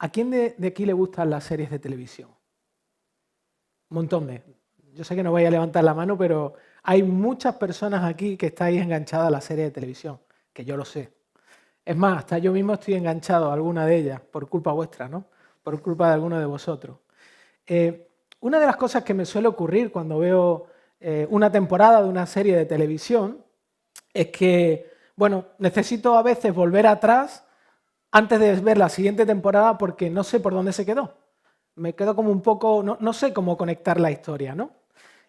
¿A quién de aquí le gustan las series de televisión? Un montón de. Yo sé que no vais a levantar la mano, pero hay muchas personas aquí que estáis enganchadas a la serie de televisión, que yo lo sé. Es más, hasta yo mismo estoy enganchado a alguna de ellas, por culpa vuestra, ¿no? Por culpa de alguno de vosotros. Una de las cosas que me suele ocurrir cuando veo una temporada de una serie de televisión es que, bueno, necesito a veces volver atrás antes de ver la siguiente temporada porque no sé por dónde se quedó. Me quedo como un poco, no sé cómo conectar la historia, ¿no?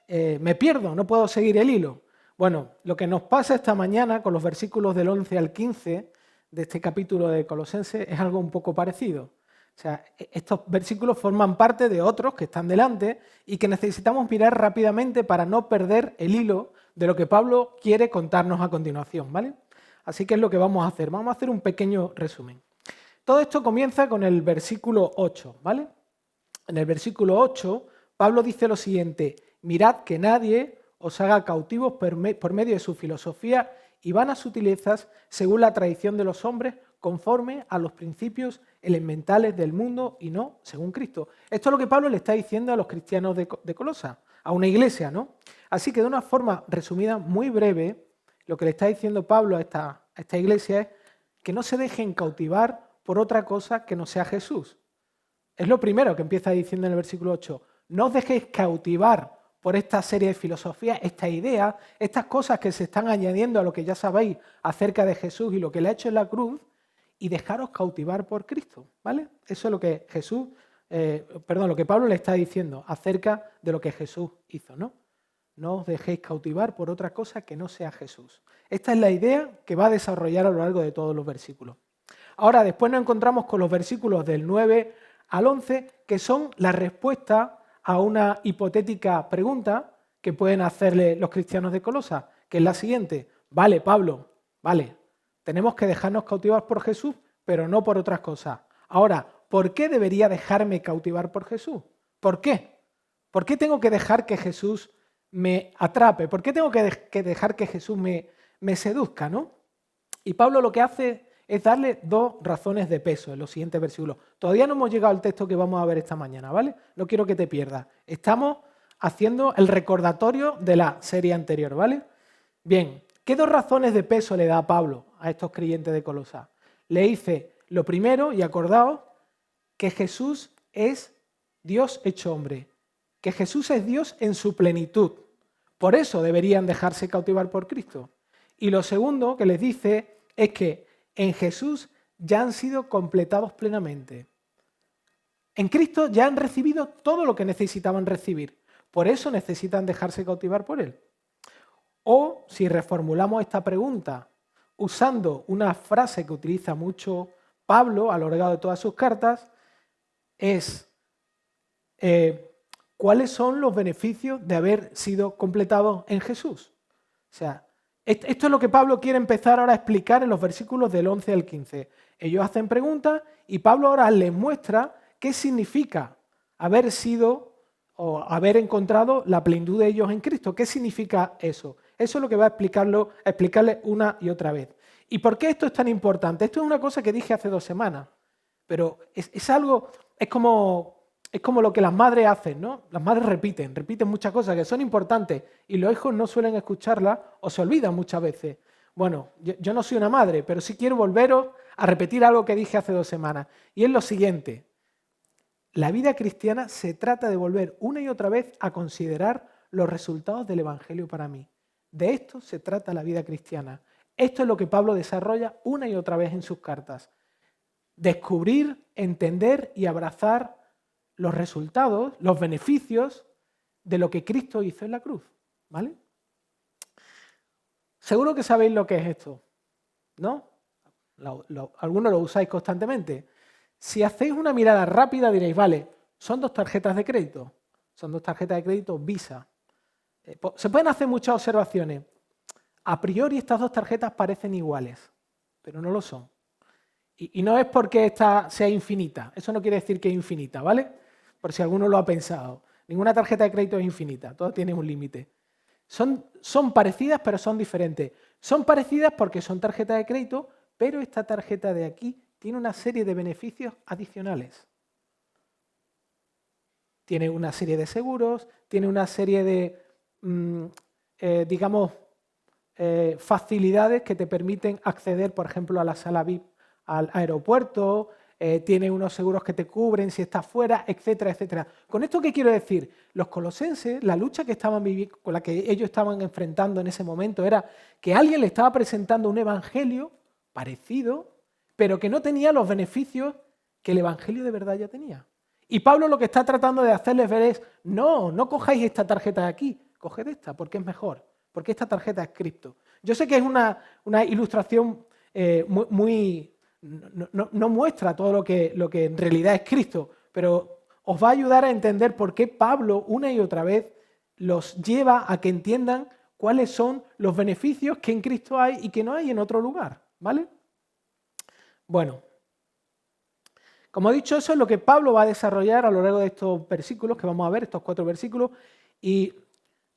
Me pierdo, no puedo seguir el hilo. Bueno, lo que nos pasa esta mañana con los versículos del 11 al 15 de este capítulo de Colosenses es algo un poco parecido. O sea, estos versículos forman parte de otros que están delante y que necesitamos mirar rápidamente para no perder el hilo de lo que Pablo quiere contarnos a continuación, ¿vale? Así que es lo que vamos a hacer. Vamos a hacer un pequeño resumen. Todo esto comienza con el versículo 8, ¿vale? En el versículo 8, Pablo dice lo siguiente: mirad que nadie os haga cautivos por medio de su filosofía y vanas sutilezas según la tradición de los hombres, conforme a los principios elementales del mundo y no según Cristo. Esto es lo que Pablo le está diciendo a los cristianos de Colosa, a una iglesia, ¿no? Así que de una forma resumida, muy breve, lo que le está diciendo Pablo a esta iglesia es que no se dejen cautivar por otra cosa que no sea Jesús. Es lo primero que empieza diciendo en el versículo 8. No os dejéis cautivar por esta serie de filosofías, esta idea, estas cosas que se están añadiendo a lo que ya sabéis acerca de Jesús y lo que le ha hecho en la cruz, y dejaros cautivar por Cristo, ¿vale? Eso es lo que lo que Pablo le está diciendo acerca de lo que Jesús hizo, ¿no? No os dejéis cautivar por otra cosa que no sea Jesús. Esta es la idea que va a desarrollar a lo largo de todos los versículos. Ahora, después nos encontramos con los versículos del 9 al 11, que son la respuesta a una hipotética pregunta que pueden hacerle los cristianos de Colosa, que es la siguiente: vale, Pablo, vale, tenemos que dejarnos cautivar por Jesús, pero no por otras cosas. Ahora, ¿por qué debería dejarme cautivar por Jesús? ¿Por qué? ¿Por qué tengo que dejar que Jesús me atrape? ¿Por qué tengo que dejar que Jesús me seduzca, ¿no? Y Pablo lo que hace es darle dos razones de peso en los siguientes versículos. Todavía no hemos llegado al texto que vamos a ver esta mañana, ¿vale? No quiero que te pierdas. Estamos haciendo el recordatorio de la serie anterior, ¿vale? Bien, ¿qué dos razones de peso le da Pablo a estos creyentes de Colosas? Le dice, lo primero, y acordaos, que Jesús es Dios hecho hombre, que Jesús es Dios en su plenitud. Por eso deberían dejarse cautivar por Cristo. Y lo segundo que les dice es que en Jesús ya han sido completados plenamente. En Cristo ya han recibido todo lo que necesitaban recibir. Por eso necesitan dejarse cautivar por Él. O si reformulamos esta pregunta usando una frase que utiliza mucho Pablo a lo largo de todas sus cartas, es ¿cuáles son los beneficios de haber sido completados en Jesús? O sea, esto es lo que Pablo quiere empezar ahora a explicar en los versículos del 11 al 15. Ellos hacen preguntas y Pablo ahora les muestra qué significa haber sido o haber encontrado la plenitud de ellos en Cristo. ¿Qué significa eso? Eso es lo que va a explicarles una y otra vez. ¿Y por qué esto es tan importante? Esto es una cosa que dije hace 2 semanas, pero es algo, es como lo que las madres hacen, ¿no? Las madres repiten muchas cosas que son importantes y los hijos no suelen escucharlas o se olvidan muchas veces. Bueno, yo no soy una madre, pero sí quiero volveros a repetir algo que dije hace 2 semanas. Y es lo siguiente: la vida cristiana se trata de volver una y otra vez a considerar los resultados del Evangelio para mí. De esto se trata la vida cristiana. Esto es lo que Pablo desarrolla una y otra vez en sus cartas. Descubrir, entender y abrazar los resultados, los beneficios de lo que Cristo hizo en la cruz, ¿vale? Seguro que sabéis lo que es esto, ¿no? Algunos lo usáis constantemente. Si hacéis una mirada rápida diréis, vale, son 2 tarjetas de crédito. Son 2 tarjetas de crédito Visa. Se pueden hacer muchas observaciones. A priori estas 2 tarjetas parecen iguales, pero no lo son. Y no es porque esta sea infinita. Eso no quiere decir que es infinita, ¿vale? Por si alguno lo ha pensado. Ninguna tarjeta de crédito es infinita. Todo tiene un límite. Son parecidas, pero son diferentes. Son parecidas porque son tarjetas de crédito, pero esta tarjeta de aquí tiene una serie de beneficios adicionales. tiene una serie de seguros, tiene una serie de, digamos, facilidades que te permiten acceder, por ejemplo, a la sala VIP al aeropuerto, tiene unos seguros que te cubren si estás fuera, etcétera, etcétera. ¿Con esto qué quiero decir? Los colosenses, la lucha que estaban viviendo, con la que ellos estaban enfrentando en ese momento era que alguien le estaba presentando un evangelio parecido, pero que no tenía los beneficios que el evangelio de verdad ya tenía. Y Pablo lo que está tratando de hacerles ver es, no cojáis esta tarjeta de aquí, coged esta porque es mejor, porque esta tarjeta es Cristo. Yo sé que es una ilustración muy no muestra todo lo que en realidad es Cristo, pero os va a ayudar a entender por qué Pablo una y otra vez los lleva a que entiendan cuáles son los beneficios que en Cristo hay y que no hay en otro lugar, ¿vale? Bueno, como he dicho, eso es lo que Pablo va a desarrollar a lo largo de estos versículos que vamos a ver, estos 4 versículos, y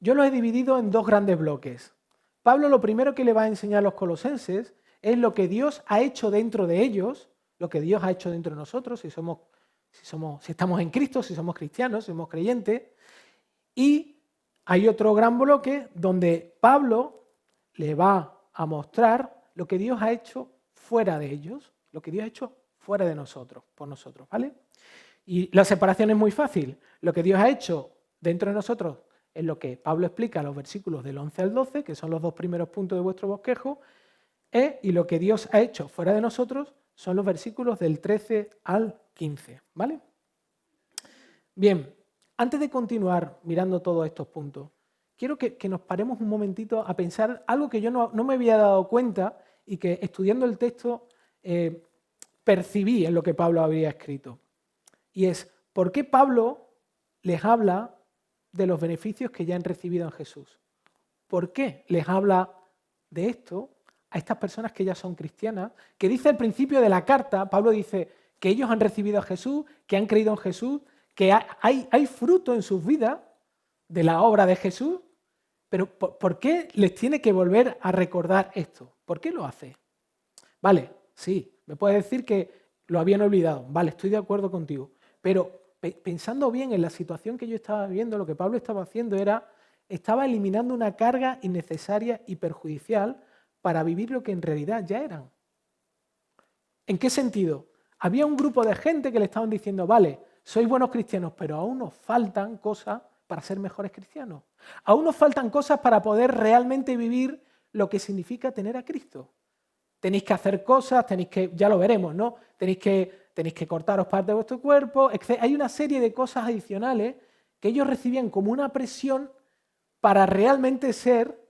yo los he dividido en 2 grandes bloques. Pablo lo primero que le va a enseñar a los colosenses es lo que Dios ha hecho dentro de ellos, lo que Dios ha hecho dentro de nosotros, si estamos en Cristo, si somos cristianos, si somos creyentes. Y hay otro gran bloque donde Pablo le va a mostrar lo que Dios ha hecho fuera de ellos, lo que Dios ha hecho fuera de nosotros, por nosotros, ¿vale? Y la separación es muy fácil. Lo que Dios ha hecho dentro de nosotros es lo que Pablo explica en los versículos del 11 al 12, que son los 2 primeros puntos de vuestro bosquejo, y lo que Dios ha hecho fuera de nosotros son los versículos del 13 al 15, ¿vale? Bien, antes de continuar mirando todos estos puntos, quiero que nos paremos un momentito a pensar algo que yo no me había dado cuenta y que estudiando el texto percibí en lo que Pablo había escrito. Y es, ¿por qué Pablo les habla de los beneficios que ya han recibido en Jesús? ¿Por qué les habla de esto a estas personas que ya son cristianas? Que dice al principio de la carta, Pablo dice que ellos han recibido a Jesús, que han creído en Jesús, que hay fruto en sus vidas de la obra de Jesús, pero ¿por qué les tiene que volver a recordar esto? ¿Por qué lo hace? Vale, sí, me puedes decir que lo habían olvidado, vale, estoy de acuerdo contigo, pero pensando bien en la situación que yo estaba viviendo, lo que Pablo estaba haciendo estaba eliminando una carga innecesaria y perjudicial para vivir lo que en realidad ya eran. ¿En qué sentido? Había un grupo de gente que le estaban diciendo, vale, sois buenos cristianos, pero aún nos faltan cosas para ser mejores cristianos. Aún nos faltan cosas para poder realmente vivir lo que significa tener a Cristo. Tenéis que hacer cosas, ya lo veremos, ¿no? Tenéis que cortaros parte de vuestro cuerpo, etc. Hay una serie de cosas adicionales que ellos recibían como una presión para realmente ser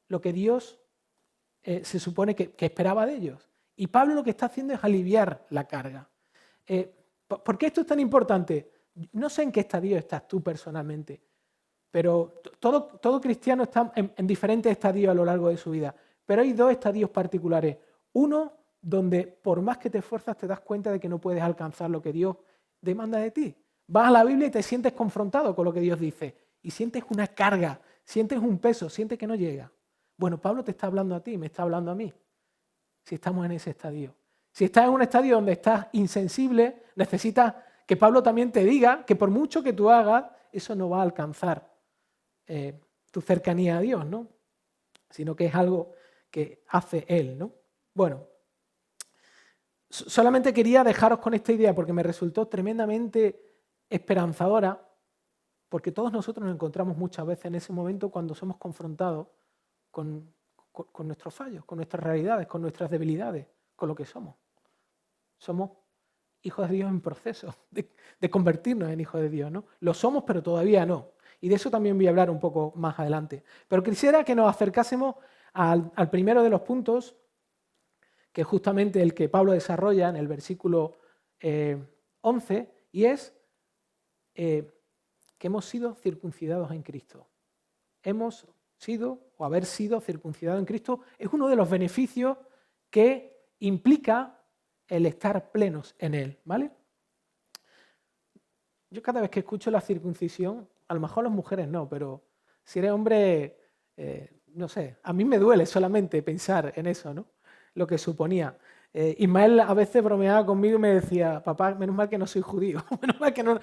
lo que Dios se supone que esperaba de ellos. Y Pablo lo que está haciendo es aliviar la carga. ¿Por qué esto es tan importante? No sé en qué estadio estás tú personalmente, pero todo cristiano está en diferentes estadios a lo largo de su vida. Pero hay 2 estadios particulares. Uno, donde por más que te esfuerzas te das cuenta de que no puedes alcanzar lo que Dios demanda de ti. Vas a la Biblia y te sientes confrontado con lo que Dios dice. Y sientes una carga, sientes un peso, sientes que no llega. Bueno, Pablo te está hablando a ti, me está hablando a mí. Si estamos en ese estadio. Si estás en un estadio donde estás insensible, necesitas que Pablo también te diga que por mucho que tú hagas, eso no va a alcanzar tu cercanía a Dios, ¿no? Sino que es algo que hace Él, ¿no? Bueno, solamente quería dejaros con esta idea porque me resultó tremendamente esperanzadora, porque todos nosotros nos encontramos muchas veces en ese momento cuando somos confrontados con nuestros fallos, con nuestras realidades, con nuestras debilidades, con lo que somos. Somos hijos de Dios en proceso de convertirnos en hijos de Dios, ¿no? Lo somos, pero todavía no. Y de eso también voy a hablar un poco más adelante. Pero quisiera que nos acercásemos al primero de los puntos, que es justamente el que Pablo desarrolla en el versículo 11, y es que hemos sido circuncidados en Cristo. Hemos sido o haber sido circuncidados en Cristo es uno de los beneficios que implica el estar plenos en Él, ¿vale? Yo cada vez que escucho la circuncisión, a lo mejor las mujeres no, pero si eres hombre, no sé, a mí me duele solamente pensar en eso, ¿no? Lo que suponía. Ismael a veces bromeaba conmigo y me decía, papá, menos mal que no soy judío, menos mal que no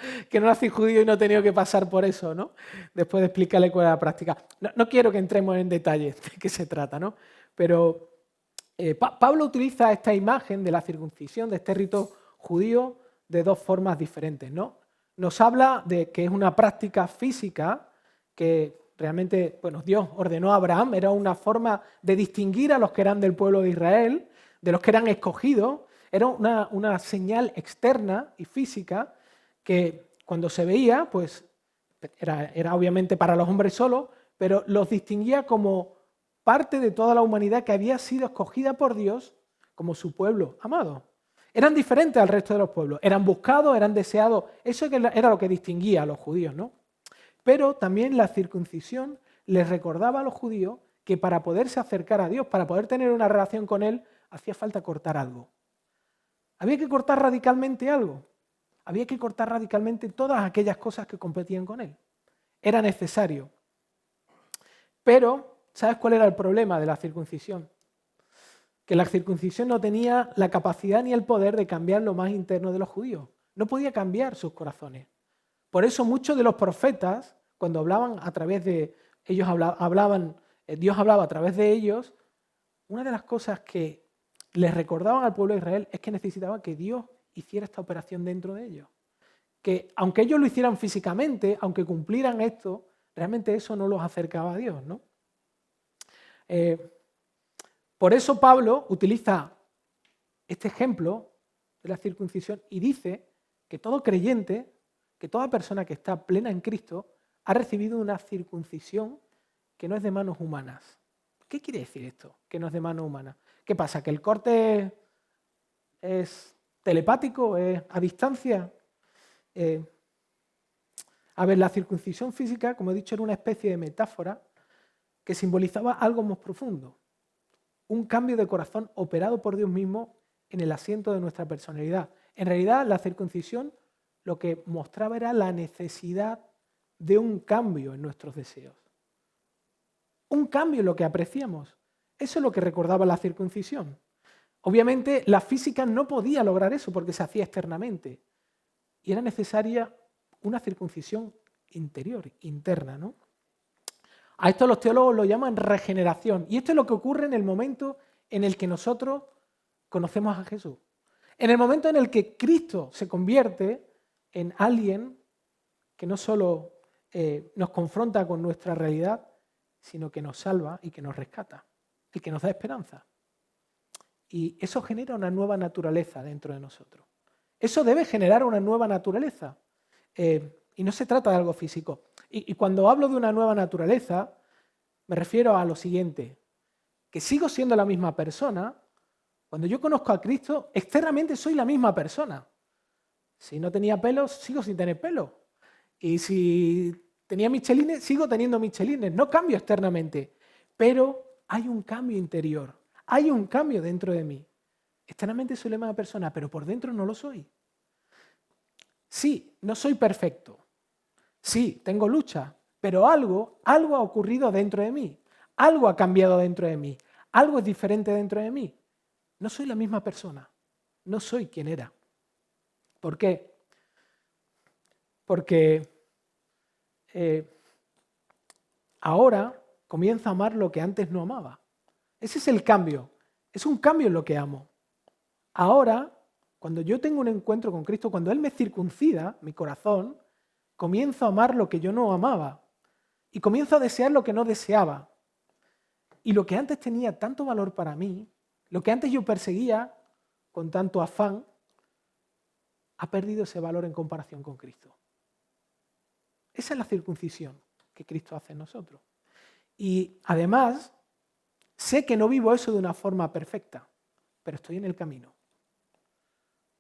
nací judío y no he tenido que pasar por eso, ¿no? Después de explicarle cuál era la práctica. No quiero que entremos en detalles de qué se trata, ¿no? Pero Pablo utiliza esta imagen de la circuncisión, de este rito judío, de dos formas diferentes, ¿no? Nos habla de que es una práctica física que realmente, bueno, Dios ordenó a Abraham, era una forma de distinguir a los que eran del pueblo de Israel, de los que eran escogidos, era una señal externa y física que cuando se veía, pues era obviamente para los hombres solo, pero los distinguía como parte de toda la humanidad que había sido escogida por Dios como su pueblo amado. Eran diferentes al resto de los pueblos, eran buscados, eran deseados, eso era lo que distinguía a los judíos, ¿no? Pero también la circuncisión les recordaba a los judíos que para poderse acercar a Dios, para poder tener una relación con Él, hacía falta cortar algo. Había que cortar radicalmente algo. Había que cortar radicalmente todas aquellas cosas que competían con Él. Era necesario. Pero, ¿sabes cuál era el problema de la circuncisión? Que la circuncisión no tenía la capacidad ni el poder de cambiar lo más interno de los judíos. No podía cambiar sus corazones. Por eso muchos de los profetas, cuando hablaban a través de ellos, Dios hablaba a través de ellos, una de las cosas que les recordaban al pueblo de Israel es que necesitaban que Dios hiciera esta operación dentro de ellos. Que aunque ellos lo hicieran físicamente, aunque cumplieran esto, realmente eso no los acercaba a Dios, ¿no? Por eso Pablo utiliza este ejemplo de la circuncisión y dice que todo creyente, que toda persona que está plena en Cristo, ha recibido una circuncisión que no es de manos humanas. ¿Qué quiere decir esto? Que no es de manos humanas. ¿Qué pasa? ¿Que el corte es telepático? ¿Es a distancia? A ver, la circuncisión física, como he dicho, era una especie de metáfora que simbolizaba algo más profundo. Un cambio de corazón operado por Dios mismo en el asiento de nuestra personalidad. En realidad, la circuncisión lo que mostraba era la necesidad de un cambio en nuestros deseos. Un cambio en lo que apreciamos. Eso es lo que recordaba la circuncisión. Obviamente, la física no podía lograr eso porque se hacía externamente. Y era necesaria una circuncisión interior, interna, ¿no? A esto los teólogos lo llaman regeneración. Y esto es lo que ocurre en el momento en el que nosotros conocemos a Jesús. En el momento en el que Cristo se convierte en alguien que no solo nos confronta con nuestra realidad, sino que nos salva y que nos rescata y que nos da esperanza. Y eso genera una nueva naturaleza dentro de nosotros. Eso debe generar una nueva naturaleza. Y no se trata de algo físico. Y cuando hablo de una nueva naturaleza, me refiero a lo siguiente, que sigo siendo la misma persona. Cuando yo conozco a Cristo, externamente soy la misma persona. Si no tenía pelos, sigo sin tener pelo. Y si tenía michelines, sigo teniendo michelines. No cambio externamente, pero hay un cambio interior. Hay un cambio dentro de mí. Externamente soy la misma persona, pero por dentro no lo soy. Sí, no soy perfecto. Sí, tengo lucha, pero algo ha ocurrido dentro de mí. Algo ha cambiado dentro de mí. Algo es diferente dentro de mí. No soy la misma persona. No soy quien era. ¿Por qué? Porque ahora comienzo a amar lo que antes no amaba. Ese es el cambio. Es un cambio en lo que amo. Ahora, cuando yo tengo un encuentro con Cristo, cuando Él me circuncida mi corazón, comienzo a amar lo que yo no amaba. Y comienzo a desear lo que no deseaba. Y lo que antes tenía tanto valor para mí, lo que antes yo perseguía con tanto afán, ha perdido ese valor en comparación con Cristo. Esa es la circuncisión que Cristo hace en nosotros. Y además, sé que no vivo eso de una forma perfecta, pero estoy en el camino.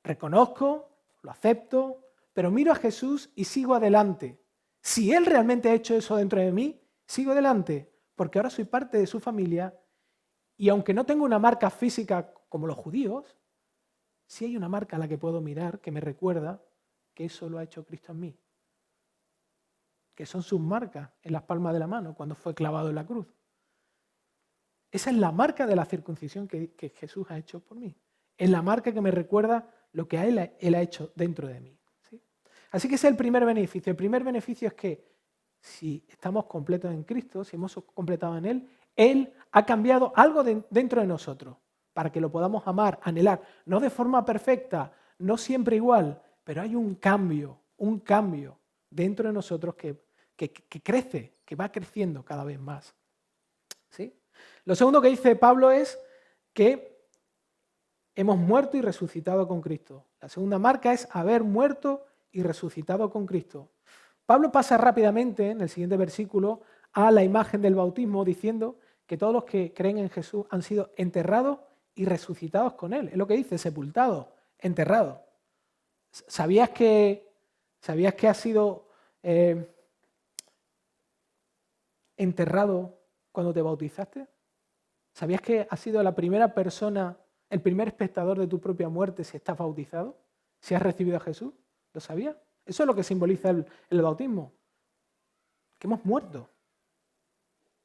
Reconozco, lo acepto, pero miro a Jesús y sigo adelante. Si Él realmente ha hecho eso dentro de mí, sigo adelante, porque ahora soy parte de su familia y aunque no tengo una marca física como los judíos, sí hay una marca a la que puedo mirar que me recuerda que eso lo ha hecho Cristo en mí. Que son sus marcas en las palmas de la mano cuando fue clavado en la cruz. Esa es la marca de la circuncisión que Jesús ha hecho por mí. Es la marca que me recuerda lo que Él ha hecho dentro de mí. ¿Sí? Así que ese es el primer beneficio. El primer beneficio es que si estamos completos en Cristo, si hemos completado en Él ha cambiado algo dentro de nosotros para que lo podamos amar, anhelar, no de forma perfecta, no siempre igual, pero hay un cambio dentro de nosotros que crece, que va creciendo cada vez más. ¿Sí? Lo segundo que dice Pablo es que hemos muerto y resucitado con Cristo. La segunda marca es haber muerto y resucitado con Cristo. Pablo pasa rápidamente en el siguiente versículo a la imagen del bautismo diciendo que todos los que creen en Jesús han sido enterrados y resucitados con Él. Es lo que dice, sepultados, enterrados. ¿Sabías que has sido enterrado cuando te bautizaste? ¿Sabías que has sido la primera persona, el primer espectador de tu propia muerte si estás bautizado? ¿Si has recibido a Jesús? ¿Lo sabías? Eso es lo que simboliza el bautismo. Que hemos muerto.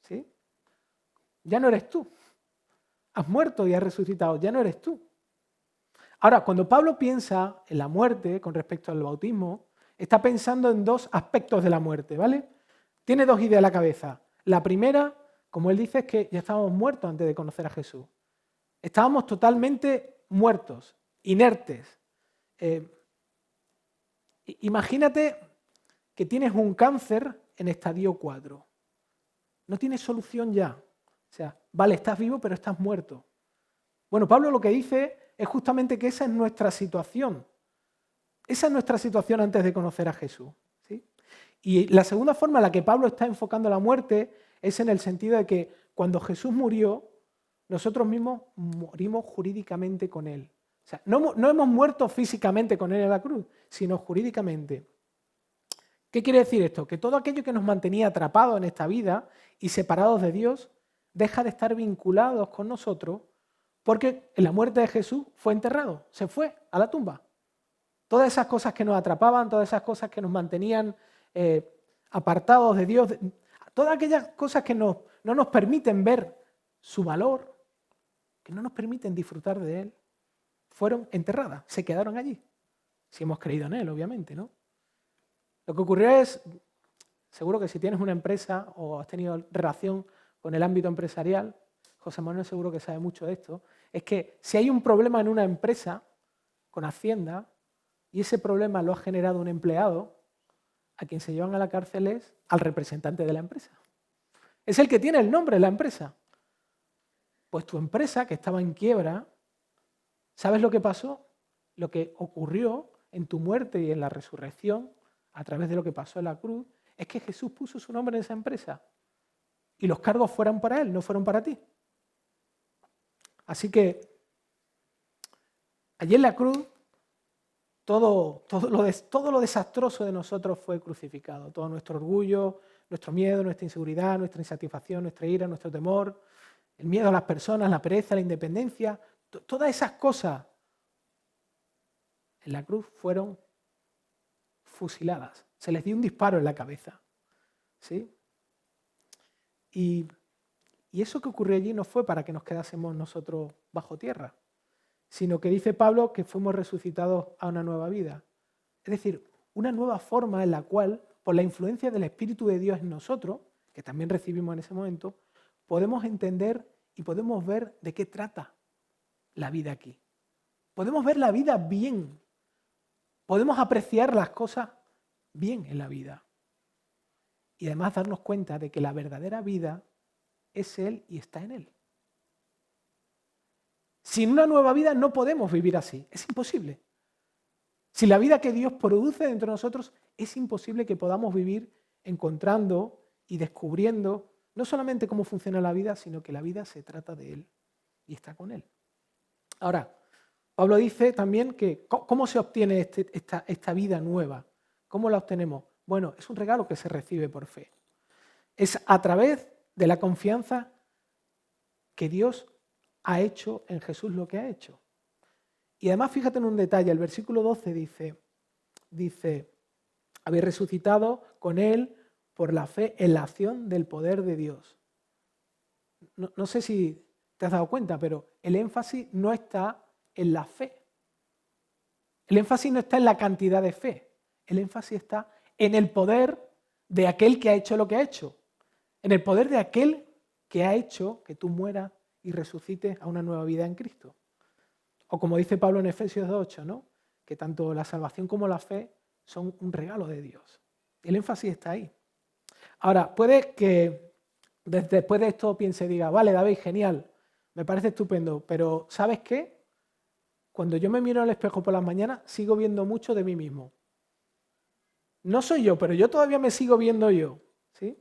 ¿Sí? Ya no eres tú. Has muerto y has resucitado. Ya no eres tú. Ahora, cuando Pablo piensa en la muerte con respecto al bautismo, está pensando en dos aspectos de la muerte, ¿vale? Tiene dos ideas en la cabeza. La primera, como él dice, es que ya estábamos muertos antes de conocer a Jesús. Estábamos totalmente muertos, inertes. Imagínate que tienes un cáncer en estadio 4. No tienes solución ya. O sea, vale, estás vivo, pero estás muerto. Bueno, Pablo lo que dice es justamente que esa es nuestra situación. Esa es nuestra situación antes de conocer a Jesús. ¿Sí? Y la segunda forma en la que Pablo está enfocando la muerte es en el sentido de que cuando Jesús murió, nosotros mismos morimos jurídicamente con Él. O sea, no hemos muerto físicamente con Él en la cruz, sino jurídicamente. ¿Qué quiere decir esto? Que todo aquello que nos mantenía atrapados en esta vida y separados de Dios, deja de estar vinculados con nosotros porque en la muerte de Jesús fue enterrado, se fue a la tumba. Todas esas cosas que nos atrapaban, todas esas cosas que nos mantenían apartados de Dios, todas aquellas cosas que no nos permiten ver su valor, que no nos permiten disfrutar de Él, fueron enterradas, se quedaron allí. Si hemos creído en Él, obviamente, ¿no? Lo que ocurrió es, seguro que si tienes una empresa o has tenido relación con el ámbito empresarial, José Manuel seguro que sabe mucho de esto, es que si hay un problema en una empresa con Hacienda y ese problema lo ha generado un empleado, a quien se llevan a la cárcel es al representante de la empresa. Es el que tiene el nombre de la empresa. Pues tu empresa, que estaba en quiebra, ¿sabes lo que pasó? Lo que ocurrió en tu muerte y en la resurrección, a través de lo que pasó en la cruz, es que Jesús puso su nombre en esa empresa. Y los cargos fueron para Él, no fueron para ti. Así que allí en la cruz, todo lo desastroso de nosotros fue crucificado. Todo nuestro orgullo, nuestro miedo, nuestra inseguridad, nuestra insatisfacción, nuestra ira, nuestro temor, el miedo a las personas, la pereza, la independencia, todas esas cosas en la cruz fueron fusiladas. Se les dio un disparo en la cabeza. ¿Sí? Y eso que ocurrió allí no fue para que nos quedásemos nosotros bajo tierra, sino que dice Pablo que fuimos resucitados a una nueva vida. Es decir, una nueva forma en la cual, por la influencia del Espíritu de Dios en nosotros, que también recibimos en ese momento, podemos entender y podemos ver de qué trata la vida aquí. Podemos ver la vida bien. Podemos apreciar las cosas bien en la vida. Y además darnos cuenta de que la verdadera vida es Él y está en Él. Sin una nueva vida no podemos vivir así, es imposible. Sin la vida que Dios produce dentro de nosotros, es imposible que podamos vivir encontrando y descubriendo no solamente cómo funciona la vida, sino que la vida se trata de Él y está con Él. Ahora, Pablo dice también que ¿cómo se obtiene esta vida nueva? ¿Cómo la obtenemos? Bueno, es un regalo que se recibe por fe. Es a través de la confianza que Dios ha hecho en Jesús lo que ha hecho. Y además fíjate en un detalle, el versículo 12 dice, habéis resucitado con Él por la fe en la acción del poder de Dios. No sé si te has dado cuenta, pero el énfasis no está en la fe. El énfasis no está en la cantidad de fe, el énfasis está en el poder de aquel que ha hecho lo que ha hecho, en el poder de aquel que ha hecho que tú mueras y resucites a una nueva vida en Cristo. O como dice Pablo en Efesios 2:8, ¿no? Que tanto la salvación como la fe son un regalo de Dios. El énfasis está ahí. Ahora, puede que después de esto piense y diga, vale, David, genial, me parece estupendo, pero ¿sabes qué? Cuando yo me miro al espejo por las mañanas, sigo viendo mucho de mí mismo. No soy yo, pero yo todavía me sigo viendo yo, ¿sí?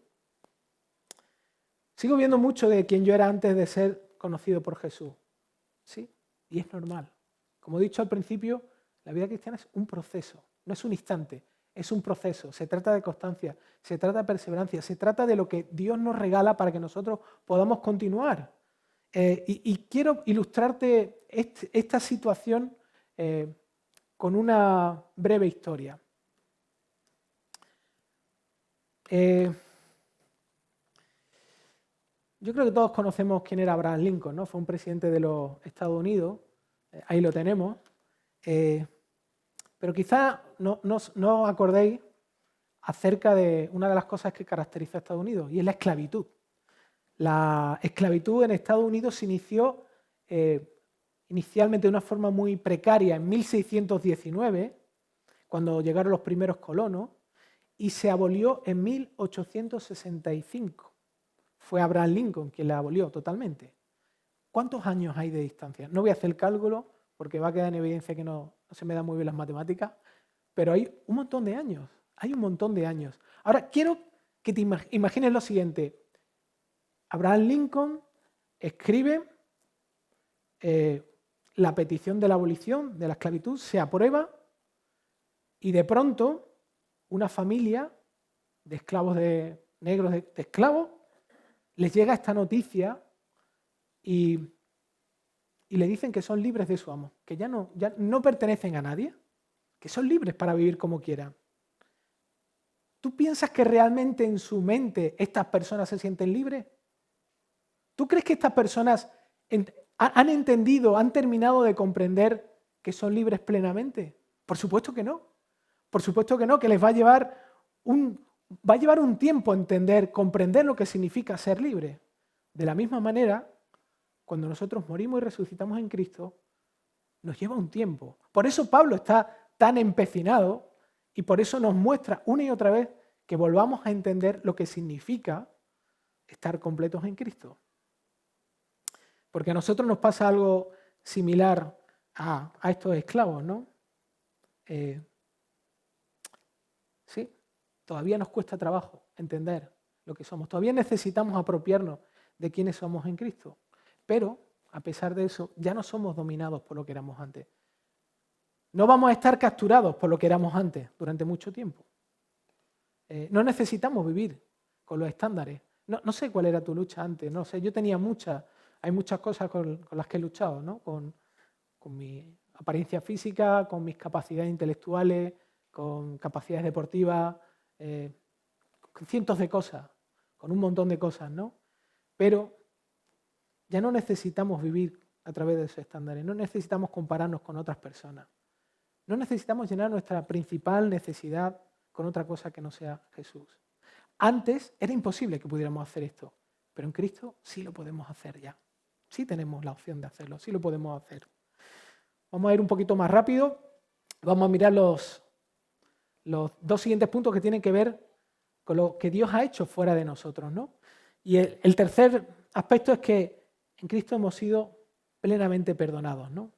Sigo viendo mucho de quien yo era antes de ser conocido por Jesús, ¿sí? Y es normal. Como he dicho al principio, la vida cristiana es un proceso, no es un instante, es un proceso. Se trata de constancia, se trata de perseverancia, se trata de lo que Dios nos regala para que nosotros podamos continuar. Y quiero ilustrarte esta situación con una breve historia. Yo creo que todos conocemos quién era Abraham Lincoln, ¿no? Fue un presidente de los Estados Unidos, ahí lo tenemos. Pero quizá no os acordéis acerca de una de las cosas que caracteriza a Estados Unidos, y es la esclavitud. La esclavitud en Estados Unidos se inició inicialmente de una forma muy precaria en 1619, cuando llegaron los primeros colonos, y se abolió en 1865. Fue Abraham Lincoln quien la abolió totalmente. ¿Cuántos años hay de distancia? No voy a hacer el cálculo porque va a quedar en evidencia que no se me dan muy bien las matemáticas, pero hay un montón de años. Hay un montón de años. Ahora, quiero que te imagines lo siguiente. Abraham Lincoln escribe la petición de la abolición de la esclavitud, se aprueba y de pronto una familia de esclavos negros de esclavos les llega esta noticia y le dicen que son libres de su amo, que ya no pertenecen a nadie, que son libres para vivir como quieran. ¿Tú piensas que realmente en su mente estas personas se sienten libres? ¿Tú crees que estas personas han entendido, han terminado de comprender que son libres plenamente? Por supuesto que no. Por supuesto que no, que les va a llevar un tiempo entender, comprender lo que significa ser libre. De la misma manera, cuando nosotros morimos y resucitamos en Cristo, nos lleva un tiempo. Por eso Pablo está tan empecinado y por eso nos muestra una y otra vez que volvamos a entender lo que significa estar completos en Cristo. Porque a nosotros nos pasa algo similar a estos esclavos, ¿no? Sí, todavía nos cuesta trabajo entender lo que somos. Todavía necesitamos apropiarnos de quiénes somos en Cristo. Pero, a pesar de eso, ya no somos dominados por lo que éramos antes. No vamos a estar capturados por lo que éramos antes durante mucho tiempo. No necesitamos vivir con los estándares. No sé cuál era tu lucha antes, no sé, yo tenía hay muchas cosas con las que he luchado, ¿no? Con mi apariencia física, con mis capacidades intelectuales, con capacidades deportivas, con cientos de cosas, con un montón de cosas, ¿no? Pero ya no necesitamos vivir a través de esos estándares, no necesitamos compararnos con otras personas, no necesitamos llenar nuestra principal necesidad con otra cosa que no sea Jesús. Antes era imposible que pudiéramos hacer esto, pero en Cristo sí lo podemos hacer ya. Sí tenemos la opción de hacerlo, sí lo podemos hacer. Vamos a ir un poquito más rápido, vamos a mirar los dos siguientes puntos que tienen que ver con lo que Dios ha hecho fuera de nosotros, ¿no? Y el tercer aspecto es que en Cristo hemos sido plenamente perdonados, ¿no?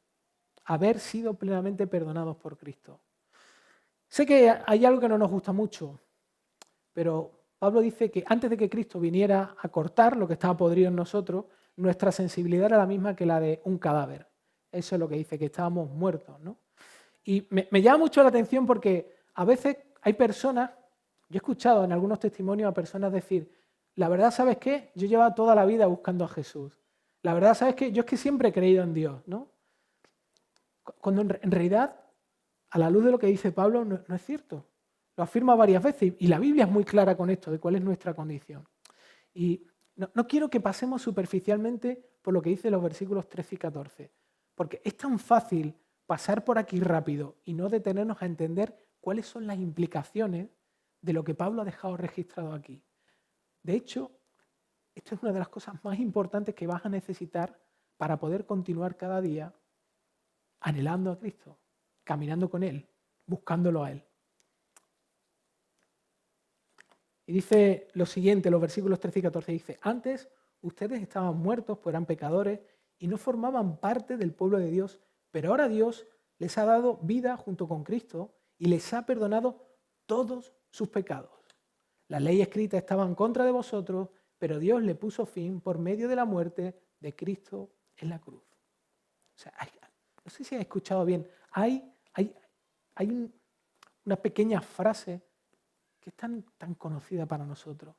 Haber sido plenamente perdonados por Cristo. Sé que hay algo que no nos gusta mucho, pero Pablo dice que antes de que Cristo viniera a cortar lo que estaba podrido en nosotros, nuestra sensibilidad era la misma que la de un cadáver. Eso es lo que dice, que estábamos muertos, ¿no? Y me llama mucho la atención porque a veces hay personas, yo he escuchado en algunos testimonios a personas decir, la verdad, ¿sabes qué? Yo llevaba toda la vida buscando a Jesús. La verdad, ¿sabes qué? Yo es que siempre he creído en Dios, ¿no? Cuando en realidad, a la luz de lo que dice Pablo, no es cierto. Lo afirma varias veces y la Biblia es muy clara con esto, de cuál es nuestra condición. Y no quiero que pasemos superficialmente por lo que dicen los versículos 13 y 14, Porque es tan fácil pasar por aquí rápido y no detenernos a entender cuáles son las implicaciones de lo que Pablo ha dejado registrado aquí. De hecho, esto es una de las cosas más importantes que vas a necesitar para poder continuar cada día anhelando a Cristo, caminando con Él, buscándolo a Él. Y dice lo siguiente, los versículos 13 y 14, dice, antes ustedes estaban muertos, pues eran pecadores y no formaban parte del pueblo de Dios, pero ahora Dios les ha dado vida junto con Cristo y les ha perdonado todos sus pecados. La ley escrita estaba en contra de vosotros, pero Dios le puso fin por medio de la muerte de Cristo en la cruz. O sea, no sé si has escuchado bien, hay una pequeña frase que es tan conocida para nosotros,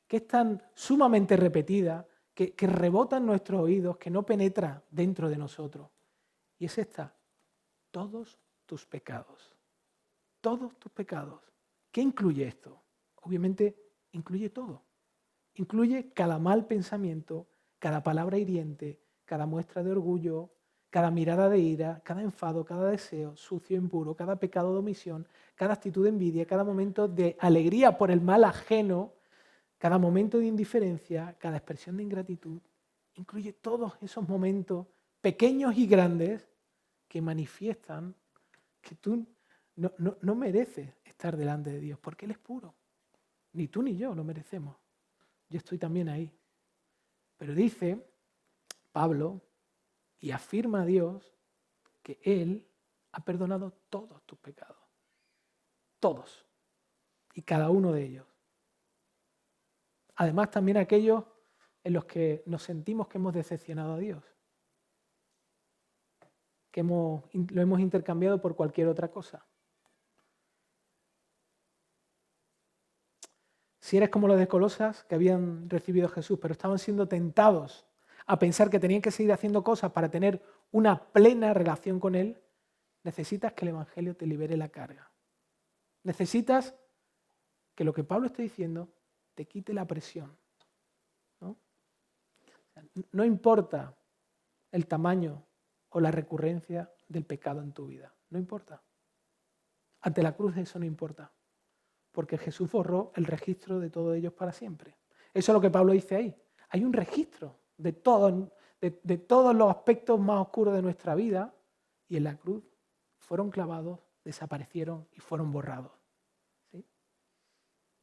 que es tan sumamente repetida, que rebota en nuestros oídos, que no penetra dentro de nosotros. Y es esta, todos tus pecados. Todos tus pecados. ¿Qué incluye esto? Obviamente incluye todo. Incluye cada mal pensamiento, cada palabra hiriente, cada muestra de orgullo, cada mirada de ira, cada enfado, cada deseo sucio e impuro, cada pecado de omisión, cada actitud de envidia, cada momento de alegría por el mal ajeno, cada momento de indiferencia, cada expresión de ingratitud. Incluye todos esos momentos pequeños y grandes que manifiestan que tú no mereces estar delante de Dios, porque Él es puro. Ni tú ni yo lo merecemos. Yo estoy también ahí. Pero dice Pablo y afirma a Dios que Él ha perdonado todos tus pecados. Todos. Y cada uno de ellos. Además también aquellos en los que nos sentimos que hemos decepcionado a Dios. Que lo hemos intercambiado por cualquier otra cosa. Si eres como los de Colosas, que habían recibido a Jesús, pero estaban siendo tentados a pensar que tenían que seguir haciendo cosas para tener una plena relación con Él, necesitas que el Evangelio te libere la carga. Necesitas que lo que Pablo está diciendo te quite la presión. No importa el tamaño o la recurrencia del pecado en tu vida. No importa. Ante la cruz eso no importa. Porque Jesús borró el registro de todos ellos para siempre. Eso es lo que Pablo dice ahí. Hay un registro de todos los aspectos más oscuros de nuestra vida y en la cruz fueron clavados, desaparecieron y fueron borrados. ¿Sí?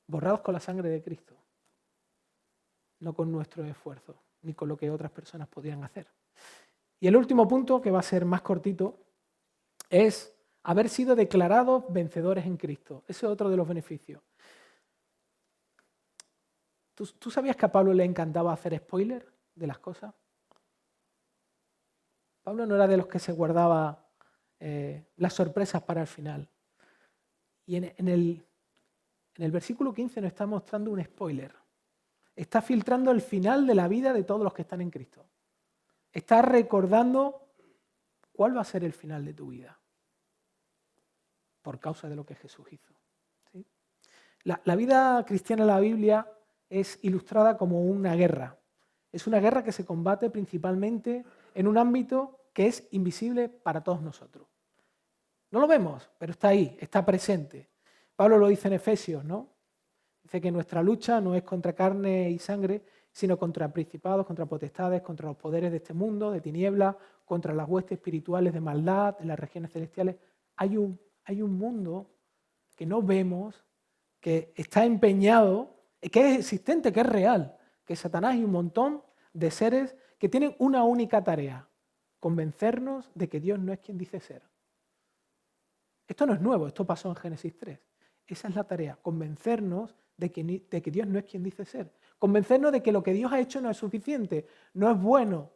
Borrados con la sangre de Cristo, no con nuestro esfuerzo, ni con lo que otras personas podían hacer. Y el último punto, que va a ser más cortito, es haber sido declarados vencedores en Cristo. Ese es otro de los beneficios. ¿Tú sabías que a Pablo le encantaba hacer spoiler de las cosas? Pablo no era de los que se guardaba las sorpresas para el final. Y en el versículo 15 nos está mostrando un spoiler. Está filtrando el final de la vida de todos los que están en Cristo. Está recordando cuál va a ser el final de tu vida por causa de lo que Jesús hizo. ¿Sí? La vida cristiana en la Biblia es ilustrada como una guerra. Es una guerra que se combate principalmente en un ámbito que es invisible para todos nosotros. No lo vemos, pero está ahí, está presente. Pablo lo dice en Efesios, ¿no? Dice que nuestra lucha no es contra carne y sangre, sino contra principados, contra potestades, contra los poderes de este mundo, de tinieblas, contra las huestes espirituales de maldad en las regiones celestiales. Hay un mundo que no vemos, que está empeñado, que es existente, que es real, que Satanás y un montón de seres que tienen una única tarea, convencernos de que Dios no es quien dice ser. Esto no es nuevo, esto pasó en Génesis 3. Esa es la tarea, convencernos de que Dios no es quien dice ser. Convencernos de que lo que Dios ha hecho no es suficiente, no es bueno,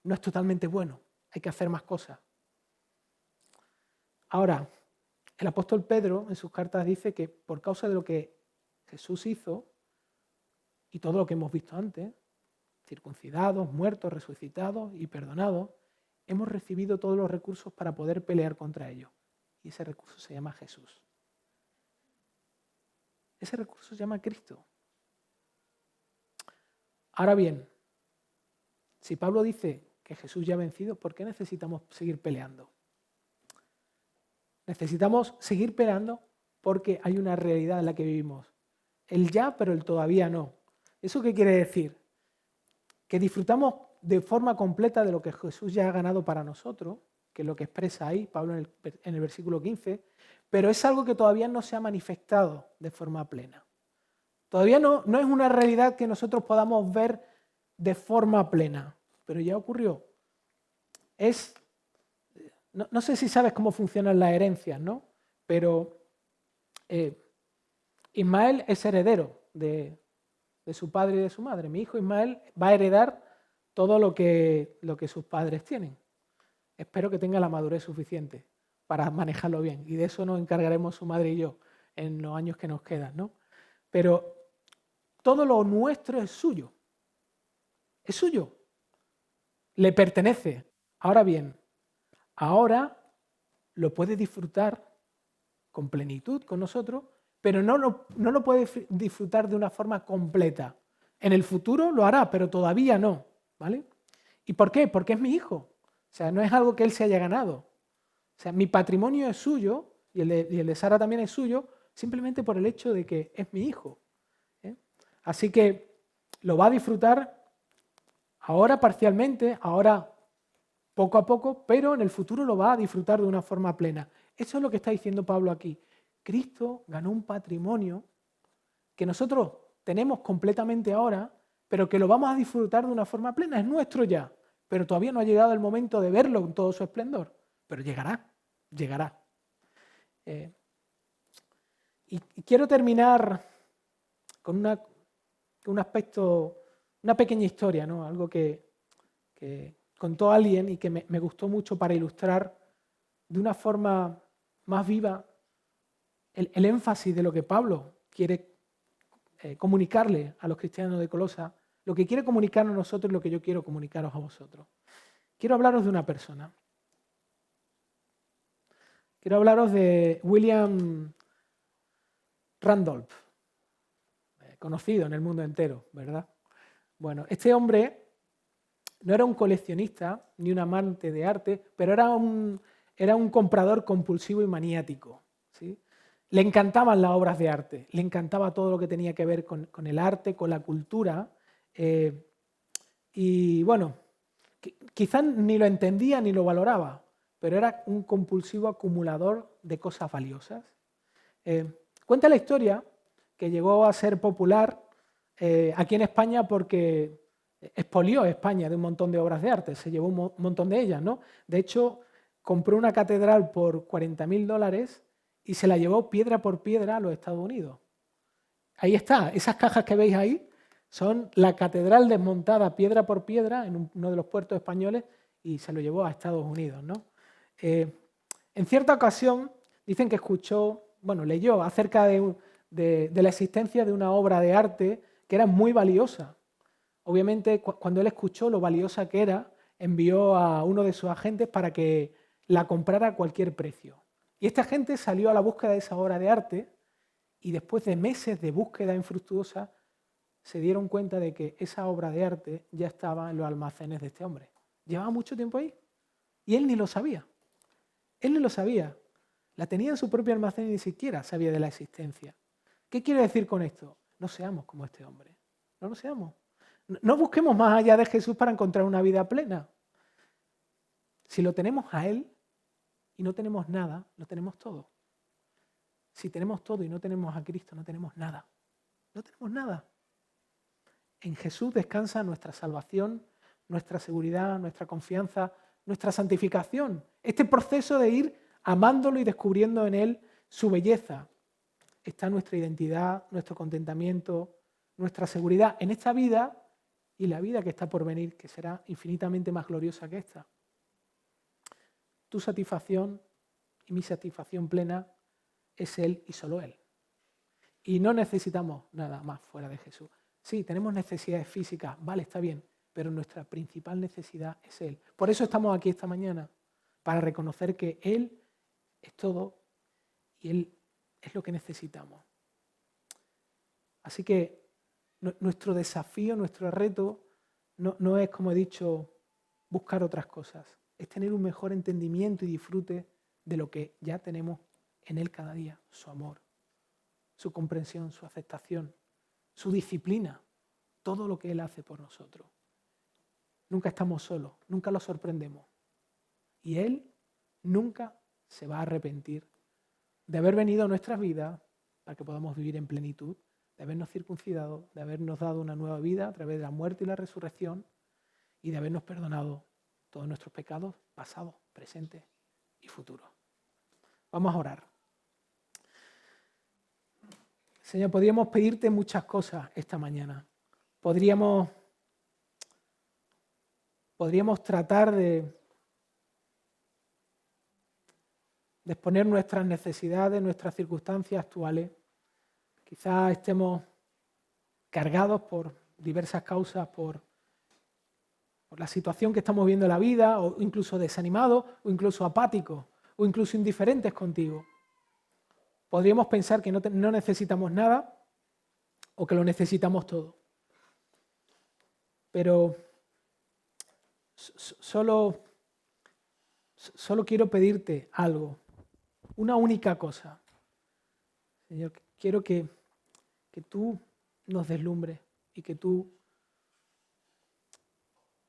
no es totalmente bueno, hay que hacer más cosas. Ahora, el apóstol Pedro en sus cartas dice que por causa de lo que Jesús hizo y todo lo que hemos visto antes, circuncidados, muertos, resucitados y perdonados, hemos recibido todos los recursos para poder pelear contra ellos. Y ese recurso se llama Jesús. Ese recurso se llama Cristo. Ahora bien, si Pablo dice que Jesús ya ha vencido, ¿por qué necesitamos seguir peleando? Necesitamos seguir peleando porque hay una realidad en la que vivimos. El ya, pero el todavía no. ¿Eso qué quiere decir? Que disfrutamos de forma completa de lo que Jesús ya ha ganado para nosotros, que es lo que expresa ahí Pablo en el versículo 15, pero es algo que todavía no se ha manifestado de forma plena. Todavía no es una realidad que nosotros podamos ver de forma plena, pero ya ocurrió. No sé si sabes cómo funcionan las herencias, ¿no? Pero Ismael es heredero de su padre y de su madre. Mi hijo Ismael va a heredar todo lo que sus padres tienen. Espero que tenga la madurez suficiente para manejarlo bien. Y de eso nos encargaremos su madre y yo en los años que nos quedan, ¿no? Pero todo lo nuestro es suyo. Es suyo. Le pertenece. Ahora bien, ahora lo puede disfrutar con plenitud con nosotros, pero no lo puede disfrutar de una forma completa. En el futuro lo hará, pero todavía no, ¿vale? ¿Y por qué? Porque es mi hijo. O sea, no es algo que él se haya ganado. O sea, mi patrimonio es suyo y el de Sara también es suyo, simplemente por el hecho de que es mi hijo. Así que lo va a disfrutar ahora parcialmente, ahora poco a poco, pero en el futuro lo va a disfrutar de una forma plena. Eso es lo que está diciendo Pablo aquí. Cristo ganó un patrimonio que nosotros tenemos completamente ahora, pero que lo vamos a disfrutar de una forma plena. Es nuestro ya, pero todavía no ha llegado el momento de verlo en todo su esplendor. Pero llegará, llegará. Y quiero terminar con un aspecto, una pequeña historia, ¿no? Algo que contó alguien y que me gustó mucho para ilustrar de una forma más viva el énfasis de lo que Pablo quiere comunicarle a los cristianos de Colosa, lo que quiere comunicarnos a nosotros y lo que yo quiero comunicaros a vosotros. Quiero hablaros de una persona. Quiero hablaros de William Randolph, conocido en el mundo entero, ¿verdad? Bueno, este hombre no era un coleccionista ni un amante de arte, pero era un comprador compulsivo y maniático, ¿sí? Le encantaban las obras de arte, le encantaba todo lo que tenía que ver con el arte, con la cultura. Y bueno, quizás ni lo entendía ni lo valoraba, pero era un compulsivo acumulador de cosas valiosas. Cuenta la historia que llegó a ser popular aquí en España porque expolió a España de un montón de obras de arte, se llevó un montón de ellas, ¿no? De hecho, compró una catedral por $40.000 y se la llevó piedra por piedra a los Estados Unidos. Ahí está, esas cajas que veis ahí son la catedral desmontada piedra por piedra en uno de los puertos españoles y se lo llevó a Estados Unidos, ¿no? En cierta ocasión dicen que leyó acerca de la existencia de una obra de arte que era muy valiosa. Obviamente, cuando él escuchó lo valiosa que era, envió a uno de sus agentes para que la comprara a cualquier precio. Y esta gente salió a la búsqueda de esa obra de arte y después de meses de búsqueda infructuosa se dieron cuenta de que esa obra de arte ya estaba en los almacenes de este hombre. Llevaba mucho tiempo ahí y él ni lo sabía. Él ni lo sabía. La tenía en su propio almacén y ni siquiera sabía de la existencia. ¿Qué quiere decir con esto? No seamos como este hombre. No lo seamos. No busquemos más allá de Jesús para encontrar una vida plena. Si lo tenemos a Él y no tenemos nada, lo tenemos todo. Si tenemos todo y no tenemos a Cristo, no tenemos nada. No tenemos nada. En Jesús descansa nuestra salvación, nuestra seguridad, nuestra confianza, nuestra santificación. Este proceso de ir amándolo y descubriendo en Él su belleza. Está nuestra identidad, nuestro contentamiento, nuestra seguridad en esta vida y la vida que está por venir, que será infinitamente más gloriosa que esta. Tu satisfacción y mi satisfacción plena es Él y solo Él. Y no necesitamos nada más fuera de Jesús. Sí, tenemos necesidades físicas, vale, está bien, pero nuestra principal necesidad es Él. Por eso estamos aquí esta mañana, para reconocer que Él es todo y Él es lo que necesitamos. Así que nuestro desafío, nuestro reto, no es, como he dicho, buscar otras cosas, es tener un mejor entendimiento y disfrute de lo que ya tenemos en Él cada día, su amor, su comprensión, su aceptación, su disciplina, todo lo que Él hace por nosotros. Nunca estamos solos, nunca lo sorprendemos. Y Él nunca se va a arrepentir de haber venido a nuestras vidas para que podamos vivir en plenitud, de habernos circuncidado, de habernos dado una nueva vida a través de la muerte y la resurrección y de habernos perdonado todos nuestros pecados pasados, presentes y futuros. Vamos a orar. Señor, podríamos pedirte muchas cosas esta mañana. Podríamos tratar de exponer nuestras necesidades, nuestras circunstancias actuales. Quizás estemos cargados por diversas causas, por la situación que estamos viendo en la vida, o incluso desanimados, o incluso apáticos, o incluso indiferentes contigo. Podríamos pensar que no necesitamos nada o que lo necesitamos todo. Pero solo quiero pedirte algo, una única cosa. Señor, quiero que tú nos deslumbres y que tú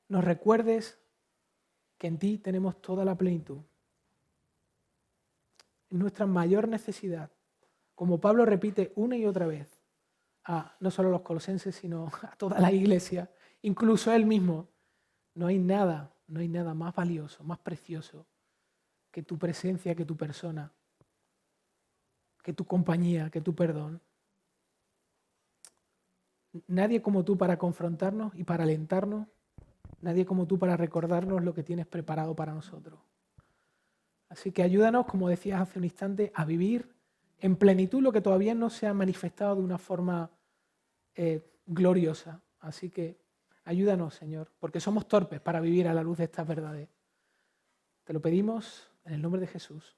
nos recuerdes que en ti tenemos toda la plenitud. Es nuestra mayor necesidad. Como Pablo repite una y otra vez, no solo a los colosenses, sino a toda la iglesia, incluso a él mismo, no hay nada más valioso, más precioso que tu presencia, que tu persona, que tu compañía, que tu perdón. Nadie como tú para confrontarnos y para alentarnos, nadie como tú para recordarnos lo que tienes preparado para nosotros. Así que ayúdanos, como decías hace un instante, a vivir en plenitud lo que todavía no se ha manifestado de una forma gloriosa. Así que ayúdanos, Señor, porque somos torpes para vivir a la luz de estas verdades. Te lo pedimos en el nombre de Jesús.